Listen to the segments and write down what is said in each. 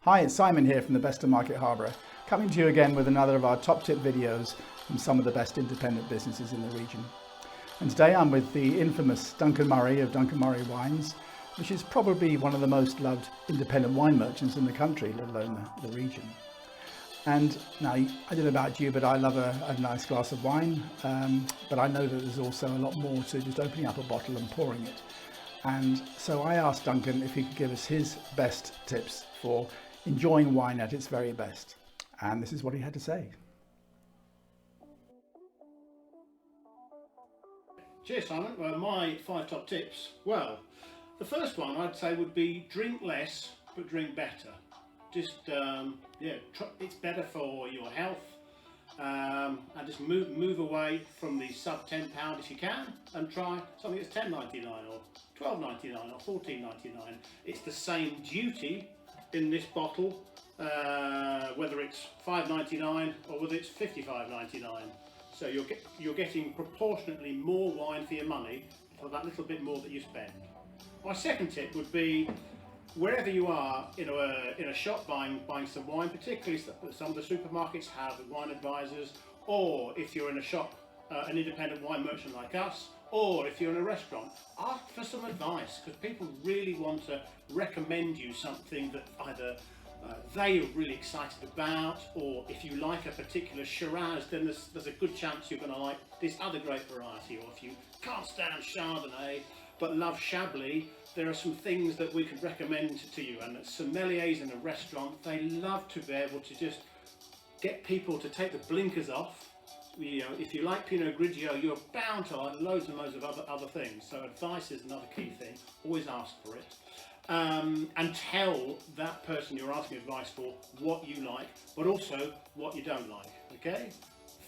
Hi, it's Simon here from the Bestof Market Harborough, coming to you again with another of our top tip videos from some of the best independent businesses in the region. And today I'm with the infamous Duncan Murray of Duncan Murray Wines, which is probably one of the most loved independent wine merchants in the country, let alone the region. And now, I don't know about you, but I love a nice glass of wine, but I know that there's also a lot more to just opening up a bottle and pouring it. And so I asked Duncan if he could give us his best tips for enjoying wine at its very best. And this is what he had to say. Cheers, Simon. Well, my 5 top tips. Well, the first one I'd say would be drink less, but drink better. Just, it's better for your health. And just move away from the sub £10 if you can, and try something that's $10.99 or $12.99 or $14.99. It's the same duty in this bottle, whether it's $5.99 or whether it's $55.99. So you're getting proportionately more wine for your money for that little bit more that you spend. My second tip would be, wherever you are in a shop buying some wine, particularly some of the supermarkets have wine advisors, or if you're in a shop, an independent wine merchant like us, or if you're in a restaurant, ask for some advice, because people really want to recommend you something that either they are really excited about, or if you like a particular Shiraz, then there's a good chance you're going to like this other great variety. Or if you can't stand Chardonnay but love Chablis, there are some things that we could recommend to you. And sommeliers in a restaurant, they love to be able to just get people to take the blinkers off. You know, if you like Pinot Grigio, you're bound to like loads and loads of other things. So advice is another key thing. Always ask for it. And tell that person you're asking advice for what you like, but also what you don't like. Okay?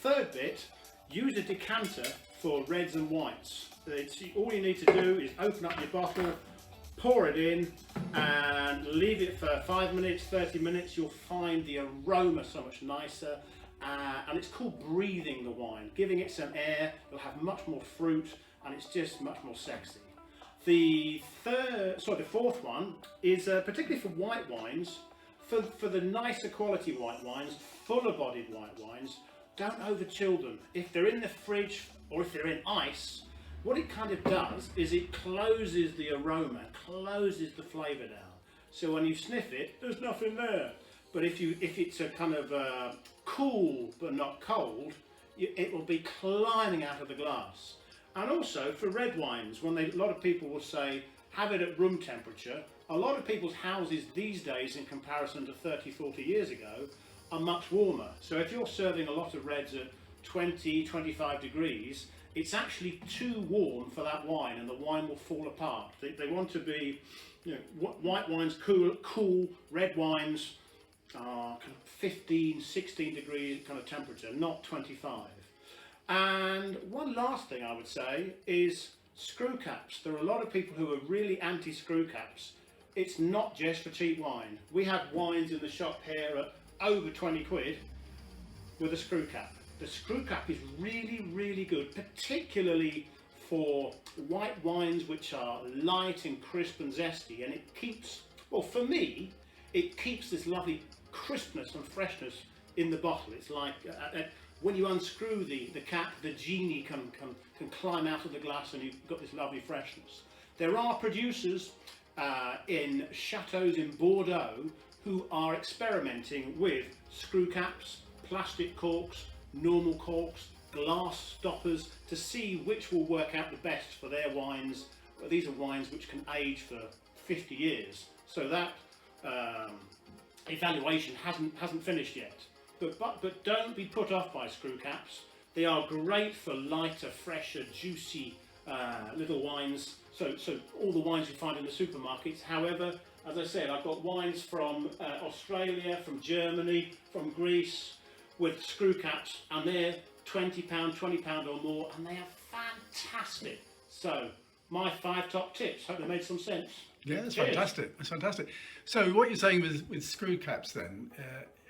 Third bit, use a decanter for reds and whites. All you need to do is open up your bottle, pour it in, and leave it for 5 minutes, 30 minutes. You'll find the aroma so much nicer, and it's called breathing the wine, giving it some air. You'll have much more fruit, and it's just much more sexy. The fourth one is particularly for white wines, for the nicer quality white wines, fuller bodied white wines. Don't over chill them. If they're in the fridge or if they're in ice, what it kind of does is it closes the aroma, closes the flavour down. So when you sniff it, there's nothing there. But if it's a kind of cool but not cold, it will be climbing out of the glass. And also for red wines, a lot of people will say, have it at room temperature. A lot of people's houses these days, in comparison to 30, 40 years ago, are much warmer. So if you're serving a lot of reds at 20, 25 degrees, it's actually too warm for that wine, and the wine will fall apart. They want to be, white wines cool, red wines are kind of 15, 16 degrees kind of temperature, not 25. And one last thing I would say is screw caps. There are a lot of people who are really anti screw caps. It's not just for cheap wine. We have wines in the shop here at over 20 quid with a screw cap. The screw cap is really, really good, particularly for white wines which are light and crisp and zesty, and it keeps, well, for me, it keeps this lovely crispness and freshness in the bottle. It's like when you unscrew the cap, the genie can climb out of the glass, and you've got this lovely freshness. There are producers in chateaus in Bordeaux who are experimenting with screw caps, plastic corks, normal corks, glass stoppers, to see which will work out the best for their wines. These are wines which can age for 50 years, so that evaluation hasn't finished yet. But don't be put off by screw caps. They are great for lighter, fresher, juicy little wines. So all the wines you find in the supermarkets. However, as I said, I've got wines from Australia, from Germany, from Greece with screw caps, and they're £20, £20 or more, and they are fantastic. So my 5 top tips. Hope they made some sense. Yeah, that's Cheers. fantastic. That's fantastic. So what you're saying with screw caps then,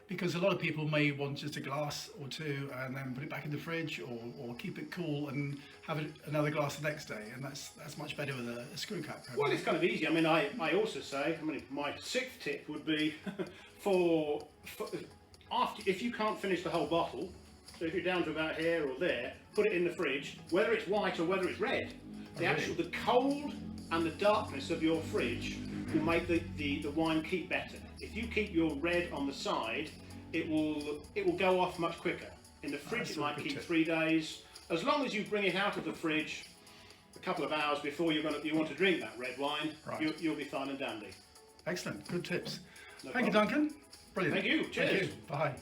Because a lot of people may want just a glass or two and then put it back in the fridge, or keep it cool and have another glass the next day, and that's much better with a screw cap. Well, it's kind of easy. I mean, I also say, my sixth tip would be for after, if you can't finish the whole bottle, so if you're down to about here or there, put it in the fridge, whether it's white or whether it's red. The cold and the darkness of your fridge will make the wine keep better. If you keep your red on the side, it will go off much quicker. In the fridge, it might keep 3 days. As long as you bring it out of the fridge a couple of hours before you want to drink that red wine, right, you'll be fine and dandy. Excellent, good tips. No Thank problem. you, Duncan. Brilliant. Thank you. Cheers. Thank you. Bye.